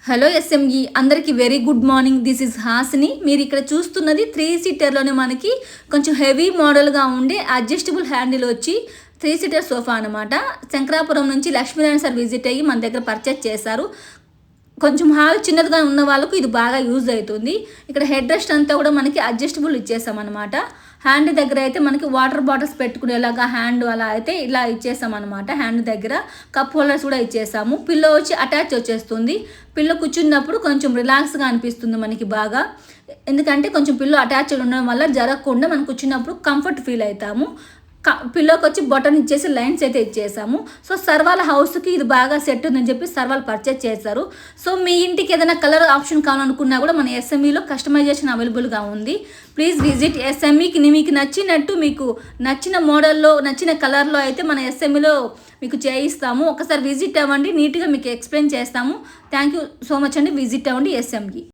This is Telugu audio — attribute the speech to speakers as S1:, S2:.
S1: హలో ఎస్ఎంఈ అందరికీ very good morning. This is Hasini. మీరు ఇక్కడ చూస్తున్నది 3 సీటర్లోనే మనకి కొంచెం హెవీ మోడల్గా ఉండే అడ్జస్టబుల్ హ్యాండిల్ వచ్చి 3 సీటర్ సోఫా అనమాట. శంకరాపురం నుంచి లక్ష్మీనారాయణ సార్ విజిట్ అయ్యి మన దగ్గర పర్చేస్ చేశారు. కొంచెం హాల్ చిన్నదిగా ఉన్న వాళ్ళకు ఇది బాగా యూజ్ అవుతుంది. ఇక్కడ హెడ్ రెస్ట్ అంతా కూడా మనకి అడ్జస్టబుల్ ఇచ్చేసామన్నమాట. హ్యాండ్ దగ్గర అయితే మనకి వాటర్ బాటిల్స్ పెట్టుకునేలాగా హ్యాండ్ అలా అయితే ఇలా ఇచ్చేసామన్నమాట. హ్యాండ్ దగ్గర కప్ హోల్డర్స్ కూడా ఇచ్చేసాము. పిల్లో వచ్చి అటాచ్ వచ్చేస్తుంది. పిల్లో కూర్చున్నప్పుడు కొంచెం రిలాక్స్గా అనిపిస్తుంది మనకి బాగా. ఎందుకంటే కొంచెం పిల్లో అటాచ్ ఉండడం వల్ల జరగకుండా మనం కూర్చున్నప్పుడు కంఫర్ట్ ఫీల్ అవుతాము. పిల్లోకి వచ్చి బటన్ ఇచ్చేసి లైన్స్ అయితే ఇచ్చేసాము. సో సర్వాల హౌస్కి ఇది బాగా సెట్ ఉందని చెప్పి సర్వాలు పర్చేస్ చేశారు. సో మీ ఇంటికి ఏదైనా కలర్ ఆప్షన్ కావాలనుకున్నా కూడా మన ఎస్ఎంఈలో కస్టమైజేషన్ అవైలబుల్గా ఉంది. ప్లీజ్ విజిట్ ఎస్ఎంఈకి. మీకు నచ్చినట్టు మీకు నచ్చిన మోడల్లో నచ్చిన కలర్లో అయితే మన ఎస్ఎంఈలో మీకు చేయిస్తాము. ఒకసారి విజిట్ అవ్వండి, నీట్గా మీకు ఎక్స్ప్లెయిన్ చేస్తాము. థ్యాంక్ యూ సో మచ్ అండి. విజిట్ అవ్వండి ఎస్ఎంఈ.